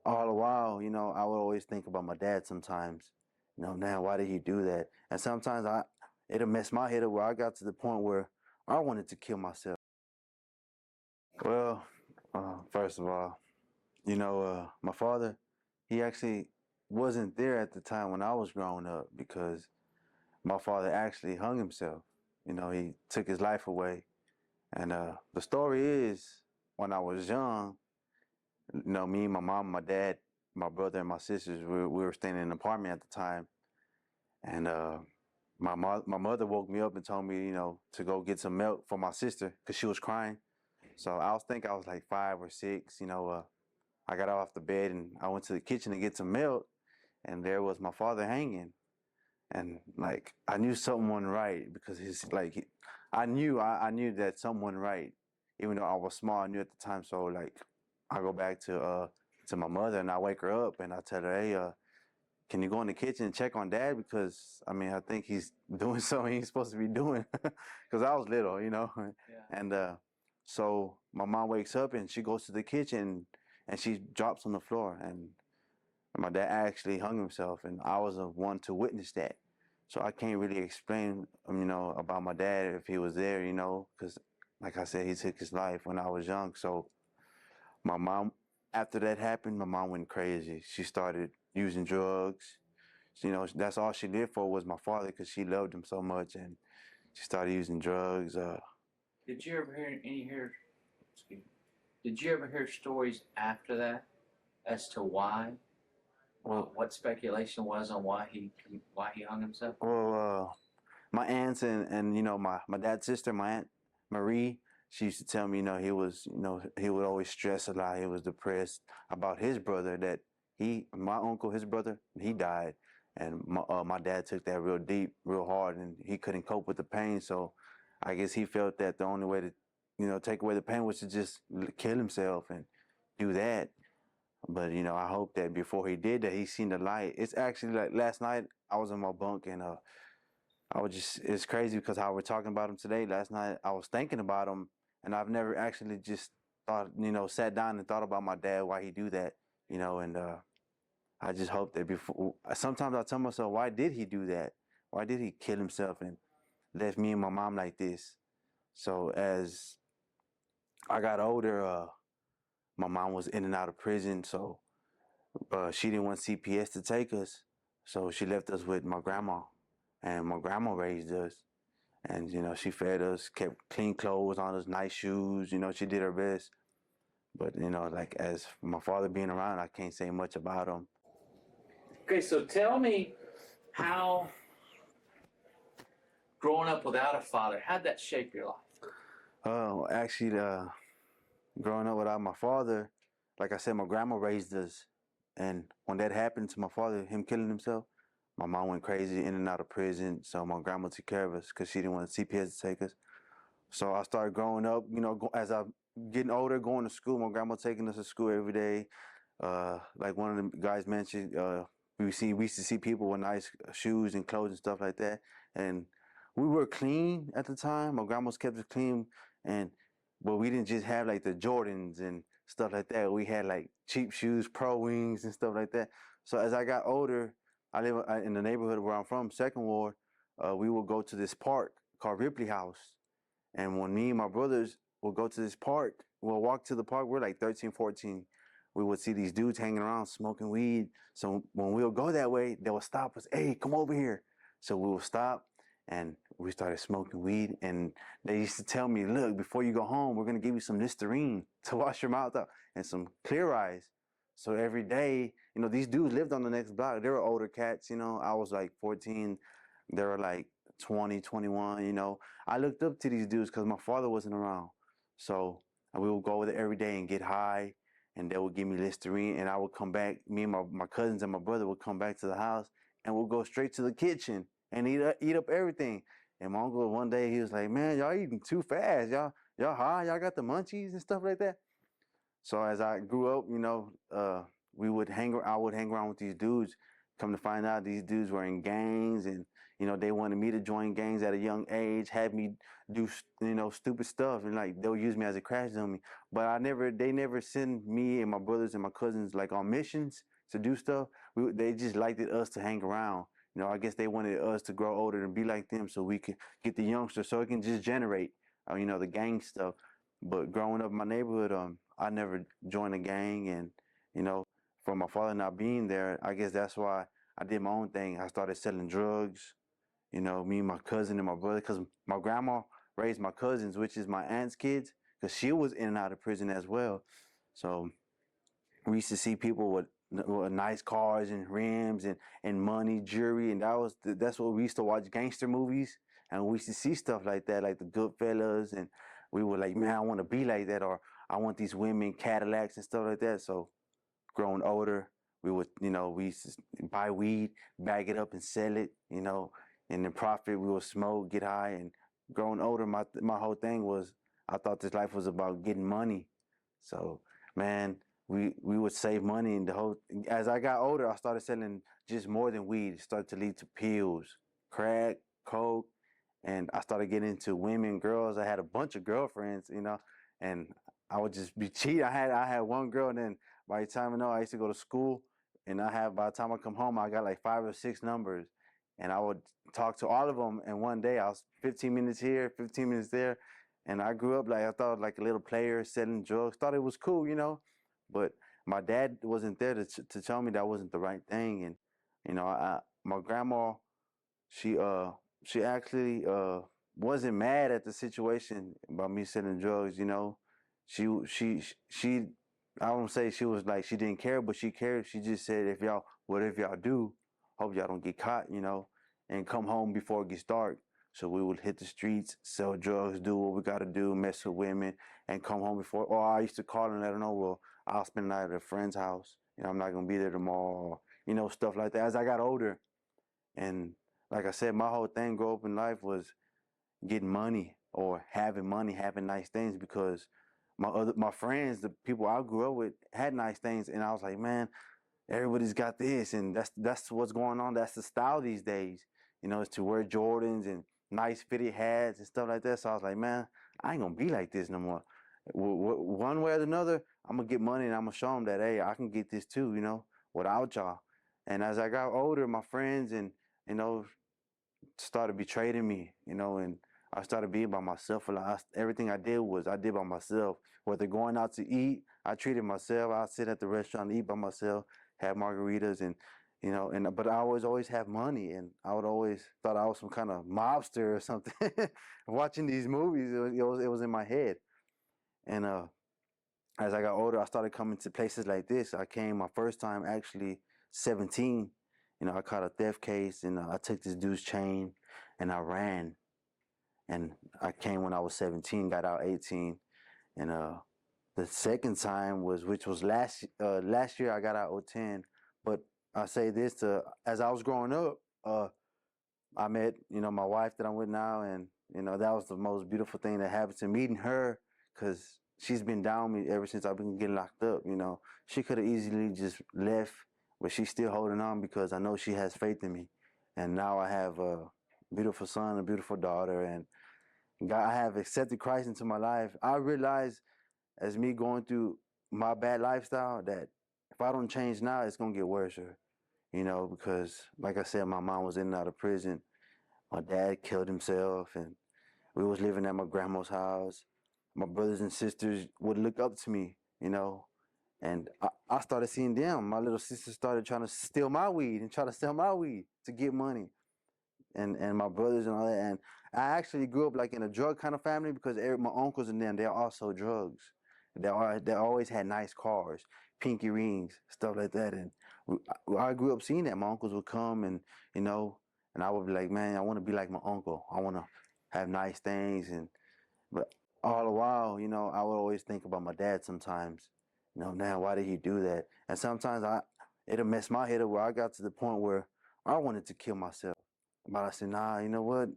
all the while, I would always think about my dad sometimes. Now why did he do that? And sometimes it'll mess my head up where I got to the point where I wanted to kill myself. Well, first of all, my father, he actually wasn't there at the time when I was growing up because my father actually hung himself. He took his life away. And the story is, when I was young, me, my mom, my dad, my brother, and my sisters, we were staying in an apartment at the time. And my mother woke me up and told me, to go get some milk for my sister because she was crying. So I was like 5 or 6. I got off the bed and I went to the kitchen to get some milk, and there was my father hanging. And like I knew something wasn't right because I knew that something wasn't right, even though I was small. I knew at the time. So like I go back to my mother and I wake her up and I tell her, hey, can you go in the kitchen and check on Dad, because I think he's doing something he's supposed to be doing, because I was little. Yeah. And so my mom wakes up and she goes to the kitchen and she drops on the floor, and my dad actually hung himself, and I was the one to witness that. So I can't really explain, about my dad if he was there, because like I said, he took his life when I was young. So my mom, after that happened, my mom went crazy. She started using drugs. That's all she did for was my father because she loved him so much, and she started using drugs. Did you ever excuse me, did you ever hear stories after that as to why? Well, What speculation was on why he hung himself? well, my aunts and my dad's sister, my aunt Marie, she used to tell me, he would always stress a lot. He was depressed about his brother, that my uncle, his brother, he died. And my dad took that real deep, real hard, and he couldn't cope with the pain. So I guess he felt that the only way to, take away the pain was to just kill himself and do that. But, I hope that before he did that, he seen the light. It's actually like last night I was in my bunk, and it's crazy because how we're talking about him today. Last night I was thinking about him, and I've never actually just thought, sat down and thought about my dad, why he do that, and I just hope that sometimes I tell myself, why did he do that? Why did he kill himself and left me and my mom like this? So as I got older, my mom was in and out of prison, so she didn't want CPS to take us, so she left us with my grandma, and my grandma raised us. And, she fed us, kept clean clothes on us, nice shoes. She did her best. But, like as my father being around, I can't say much about him. Okay, so tell me how growing up without a father, how'd that shape your life? Actually, growing up without my father, like I said, my grandma raised us. And when that happened to my father, him killing himself, my mom went crazy, in and out of prison. So my grandma took care of us because she didn't want CPS to take us. So I started growing up, as I'm getting older, going to school. My grandma taking us to school every day. Like one of the guys mentioned, we used to see people with nice shoes and clothes and stuff like that. And we were clean at the time. My grandma's kept us clean, but we didn't just have like the Jordans and stuff like that. We had like cheap shoes, Pro Wings and stuff like that. So as I got older, I live in the neighborhood where I'm from, Second Ward. We would go to this park called Ripley House. And when me and my brothers would go to this park, we'll walk to the park, we're like 13, 14. We would see these dudes hanging around smoking weed. So when we'll go that way, they would stop us. Hey, come over here. So we would stop and we started smoking weed. And they used to tell me, look, before you go home, we're going to give you some Listerine to wash your mouth out and some Clear Eyes. So every day, these dudes lived on the next block. They were older cats, I was like 14. They were like 20, 21, I looked up to these dudes because my father wasn't around. So we would go over there every day and get high, and they would give me Listerine, and I would come back, me and my cousins and my brother would come back to the house, and we'll go straight to the kitchen and eat up everything. And my uncle one day, he was like, man, y'all eating too fast. Y'all high, y'all got the munchies and stuff like that. So as I grew up, I would hang around with these dudes come to find out, these dudes were in gangs, and they wanted me to join gangs at a young age, had me do stupid stuff, and like they'll use me as a crash dummy. But they never send me and my brothers and my cousins like on missions to do stuff. They just liked us to hang around. I guess they wanted us to grow older and be like them, so we could get the youngsters, so it can just generate, the gang stuff. But growing up in my neighborhood, I never joined a gang, and from my father not being there, I guess that's why I did my own thing. I started selling drugs. Me and my cousin and my brother, because my grandma raised my cousins, which is my aunt's kids, because she was in and out of prison as well. So we used to see people with nice cars and rims and money, jewelry, and that's what we used to watch, gangster movies, and we used to see stuff like that, like the Goodfellas, and we were like, man, I want to be like that, or I want these women, Cadillacs and stuff like that. So growing older, we used to buy weed, bag it up and sell it, and then profit. We would smoke, get high, and growing older, my whole thing was, I thought this life was about getting money. So, man, we would save money, and as I got older, I started selling just more than weed. It started to lead to pills, crack, coke, and I started getting into women, girls. I had a bunch of girlfriends, and I would just be cheating. I had one girl, and then by the time I used to go to school, and by the time I come home, I got like 5 or 6 numbers, and I would talk to all of them. And one day I was 15 minutes here, 15 minutes there, and I grew up I thought like a little player selling drugs. Thought it was cool, but my dad wasn't there to tell me that wasn't the right thing. And my grandma, she she actually wasn't mad at the situation about me selling drugs. She I won't say she was like she didn't care, but she cared. She just said, whatever y'all do, hope y'all don't get caught, and come home before it gets dark. So we would hit the streets, sell drugs, do what we got to do, mess with women, and come home before. Or I used to call and let her know, well, I'll spend the night at a friend's house. I'm not gonna be there tomorrow. Stuff like that. As I got older, and like I said, my whole thing growing up in life was getting money or having money, having nice things, because my friends, the people I grew up with, had nice things, and I was like, man, everybody's got this, and that's what's going on. That's the style these days. Is to wear Jordans and nice fitted hats and stuff like that. So I was like, man, I ain't gonna be like this no more. One way or another, I'm gonna get money, and I'm gonna show them that, hey, I can get this too, without y'all. And as I got older, my friends and started betraying me, and I started being by myself a lot. Everything I did by myself. Whether going out to eat, I treated myself. I'd sit at the restaurant and eat by myself, have margaritas, and but I always have money, and I would always thought I was some kind of mobster or something. Watching these movies, it was in my head. And as I got older, I started coming to places like this. I came my first time actually 17. I caught a theft case, and I took this dude's chain, and I ran. And I came when I was 17, got out 18. And the second time which was last year, I got out 10. But I say this as I was growing up, I met, my wife that I'm with now, and, that was the most beautiful thing that happened to me, meeting her, because she's been down with me ever since I've been getting locked up. She could have easily just left, but she's still holding on because I know she has faith in me. And now I have a beautiful son, a beautiful daughter, and God, I have accepted Christ into my life. I realize as me going through my bad lifestyle that if I don't change now, it's going to get worse. Because like I said, my mom was in and out of prison. My dad killed himself, and we was living at my grandma's house. My brothers and sisters would look up to me, and I started seeing them. My little sister started trying to steal my weed and try to sell my weed to get money. And my brothers and all that. And I actually grew up like in a drug kind of family, because my uncles and them, they're also drugs. They always had nice cars, pinky rings, stuff like that. And I grew up seeing that. My uncles would come, and and I would be like, man, I want to be like my uncle. I want to have nice things. But all the while, I would always think about my dad sometimes. Man, why did he do that? And sometimes it'll mess my head up, where I got to the point where I wanted to kill myself. But I said, nah, you know what?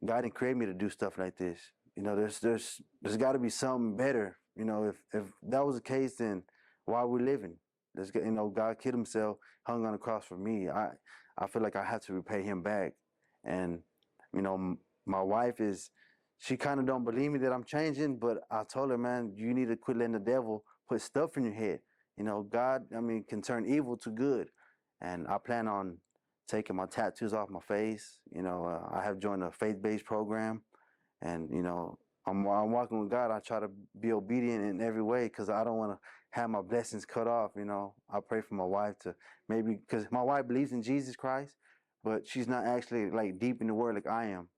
God didn't create me to do stuff like this. There's got to be something better. If that was the case, then why are we living? Let's get, God killed himself, hung on the cross for me. I feel like I have to repay him back. And, my wife she kind of don't believe me that I'm changing, but I told her, man, you need to quit letting the devil put stuff in your head. God, can turn evil to good. And I plan on taking my tattoos off my face. I have joined a faith-based program, and I'm walking with God. I try to be obedient in every way because I don't want to have my blessings cut off. I pray for my wife to maybe, because my wife believes in Jesus Christ, but she's not actually like deep in the Word like I am.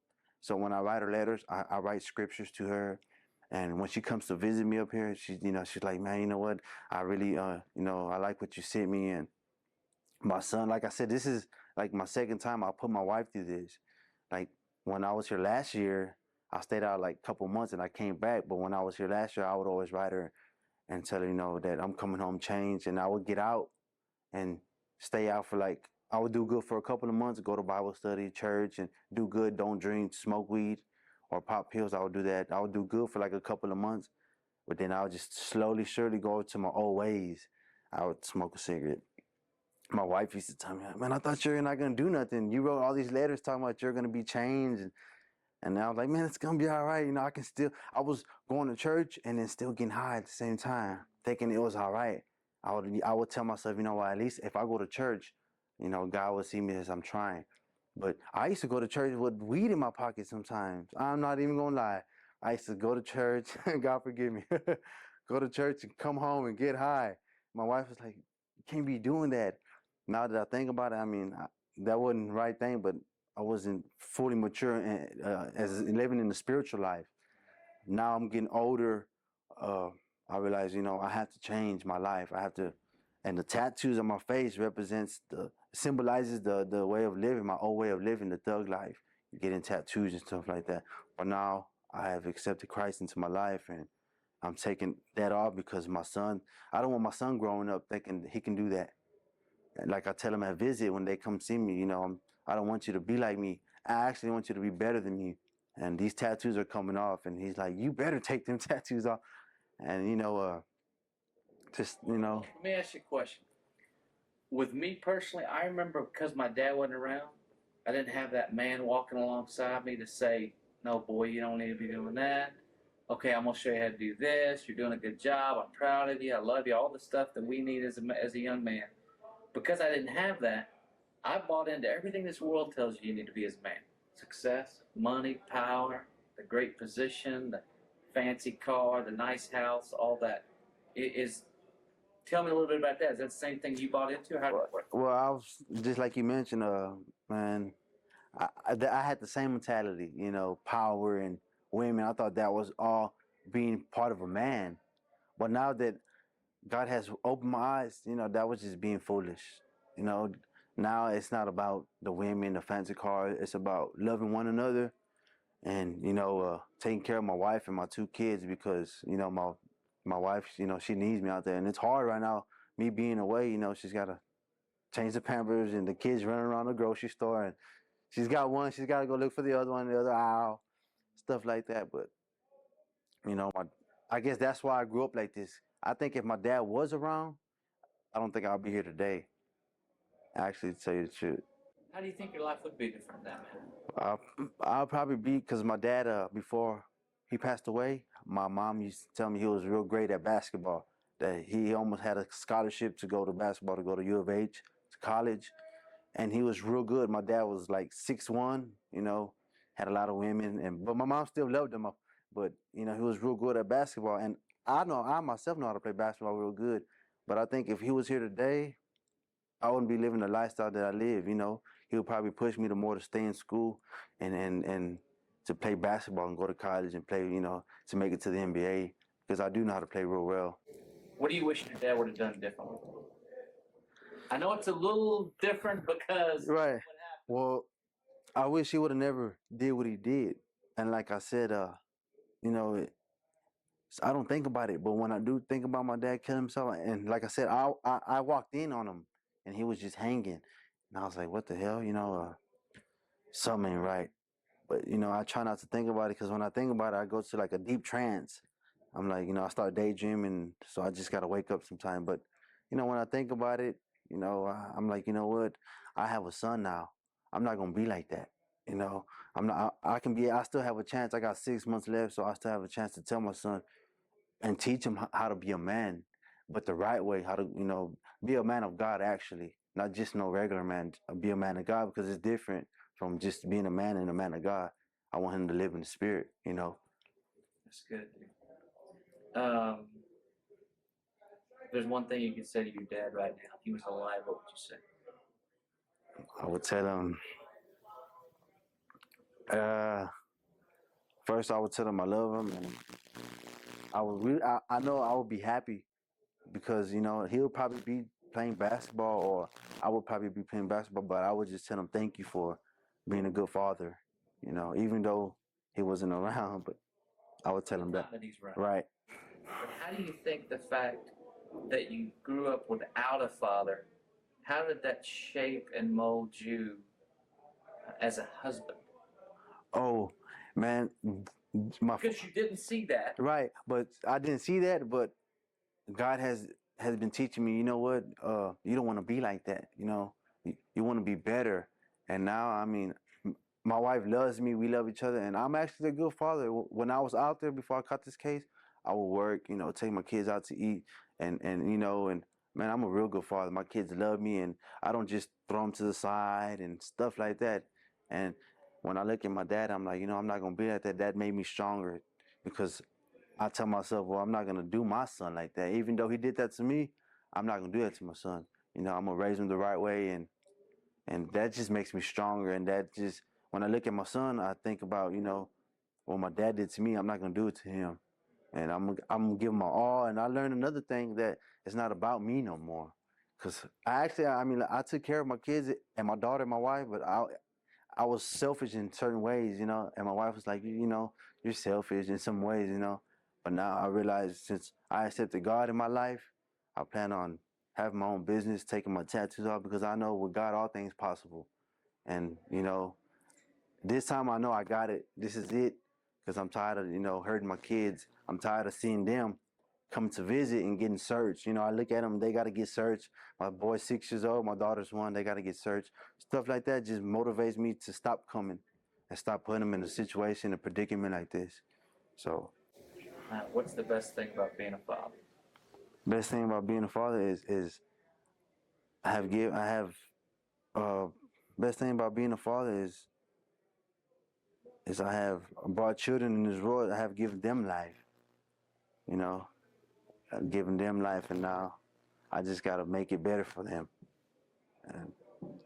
So when I write her letters, I write scriptures to her. And when she comes to visit me up here, she's like, man, you know what? I really, I like what you sent me. And my son, like I said, this is like my second time I put my wife through this. Like when I was here last year, I stayed out like a couple months and I came back. But when I was here last year, I would always write her and tell her, that I'm coming home changed. And I would get out and stay out for I would do good for a couple of months, go to Bible study, church, and do good, don't drink, smoke weed, or pop pills. I would do that. I would do good for like a couple of months. But then I would just slowly, surely go to my old ways. I would smoke a cigarette. My wife used to tell me, man, I thought you're not going to do nothing. You wrote all these letters talking about you're going to be changed. And I was like, man, it's going to be all right. I was going to church and then still getting high at the same time, thinking it was all right. I would tell myself, what, at least if I go to church, God will see me as I'm trying. But I used to go to church with weed in my pocket sometimes. I'm not even going to lie. I used to go to church, God forgive me, go to church and come home and get high. My wife was like, you can't be doing that. Now that I think about it, that wasn't the right thing, but I wasn't fully mature as living in the spiritual life. Now I'm getting older. I realize, I have to change my life. I have to, and the tattoos on my face symbolizes the way of living, my old way of living, the thug life, getting tattoos and stuff like that. But now I have accepted Christ into my life, and I'm taking that off because I don't want my son growing up thinking he can do that. Like I tell them at visit when they come see me, I don't want you to be like me. I actually want you to be better than me. And these tattoos are coming off. And he's like, you better take them tattoos off. And, Let me ask you a question. With me personally, I remember because my dad wasn't around, I didn't have that man walking alongside me to say, no, boy, you don't need to be doing that. Okay, I'm going to show you how to do this. You're doing a good job. I'm proud of you. I love you. All the stuff that we need as a young man. Because I didn't have that, I bought into everything this world tells you need to be as a man. Success, money, power, the great position, the fancy car, the nice house, all that. Tell me a little bit about that. Is that the same thing you bought into? How did it work? well, I was just like you mentioned, man, I had the same mentality, power and women. I thought that was all being part of a man. But now that God has opened my eyes, that was just being foolish. You know, now it's not about the women, the fancy cars. It's about loving one another and, taking care of my wife and my two kids because, my wife, she needs me out there. And it's hard right now, me being away, she's got to change the Pampers and the kids running around the grocery store. And she's got one, she's got to go look for the other one in the other aisle, stuff like that. But, I guess that's why I grew up like this. I think if my dad was around, I don't think I'll be here today. Actually, to tell you the truth, How do you think your life would be different than that, man? I'll probably be because my dad, before he passed away, my mom used to tell me he was real great at basketball. That he almost had a scholarship to go to basketball, to go to U of H, to college, and he was real good. My dad was like 6'1", had a lot of women, but my mom still loved him. But he was real good at basketball, and I myself know how to play basketball real good. But I think if he was here today, I wouldn't be living the lifestyle that I live. He would probably push me to stay in school and to play basketball and go to college and play, to make it to the NBA because I do know how to play real well. What do you wish your dad would have done differently? I know it's a little different because Right. what happened. Well, I wish he would have never did what he did. And like I said, I don't think about it, but when I do think about my dad killing himself, and like I said, I walked in on him and he was just hanging, and I was like, what the hell, something ain't right. But I try not to think about it because when I think about it, I go to like a deep trance. I'm like, I start daydreaming, so I just gotta wake up sometime. But when I think about it, I'm like, you know what? I have a son now. I'm not gonna be like that. You know, I'm not. I can be. I still have a chance. I got 6 months left, so I still have a chance to tell my son and teach him how to be a man, but the right way. How to, be a man of God. Actually, not just no regular man. Be a man of God, because it's different from just being a man and a man of God. I want him to live in the spirit. That's good. There's one thing you could say to your dad right now. If he was alive, what would you say? I would tell him. First, I would tell him I love him, and I know I would be happy because he'll probably be playing basketball, or I would probably be playing basketball. But I would just tell him thank you for being a good father. Even though he wasn't around, but I would tell him that. He's Right. But how do you think the fact that you grew up without a father, how did that shape and mold you as a husband? Oh, man, because you didn't see that. Right, but I didn't see that. But God has been teaching me. You know what? You don't want to be like that. You want to be better. And now, I mean, my wife loves me. We love each other, and I'm actually a good father. When I was out there before I caught this case, I would work. Take my kids out to eat, and man, I'm a real good father. My kids love me, and I don't just throw them to the side and stuff like that. And when I look at my dad, I'm like, I'm not gonna be like that. That made me stronger, because I tell myself, well, I'm not gonna do my son like that. Even though he did that to me, I'm not gonna do that to my son. I'm gonna raise him the right way, and that just makes me stronger. And that just, when I look at my son, I think about, what my dad did to me. I'm not gonna do it to him, and I'm gonna give him my all. And I learned another thing, that it's not about me no more. Cause I took care of my kids and my daughter and my wife, but I was selfish in certain ways, and my wife was like, you're selfish in some ways. But now I realize, since I accepted God in my life, I plan on having my own business, taking my tattoos off, because I know with God all things possible. And this time I know I got it. This is it, because I'm tired of hurting my kids. I'm tired of seeing them come to visit and getting searched. I look at them, they got to get searched. My boy's 6 years old, my daughter's 1, they got to get searched. Stuff like that just motivates me to stop coming and stop putting them in a situation, a predicament like this. So, what's the best thing about being a father? Best thing about being a father is best thing about being a father is I have brought children in this world. I have given them life. I've given them life, and now I just got to make it better for them. And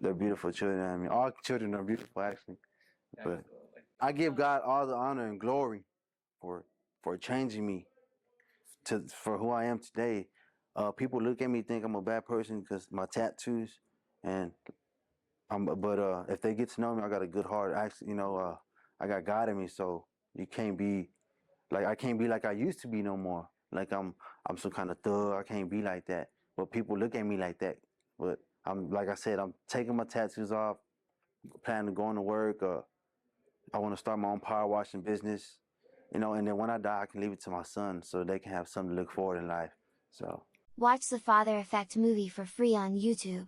they're beautiful children. I mean, all children are beautiful, actually. But I give God all the honor and glory for changing me for who I am today. People look at me, think I'm a bad person because my tattoos, and but if they get to know me, I got a good heart. Actually, I got God in me, so you can't be like, I can't be like I used to be no more. Like I'm some kind of thug. I can't be like that. But people look at me like that. But like I said, I'm taking my tattoos off, planning to go into work. I want to start my own power washing business, and then when I die, I can leave it to my son so they can have something to look forward in life. So Watch the Father Effect movie for free on YouTube.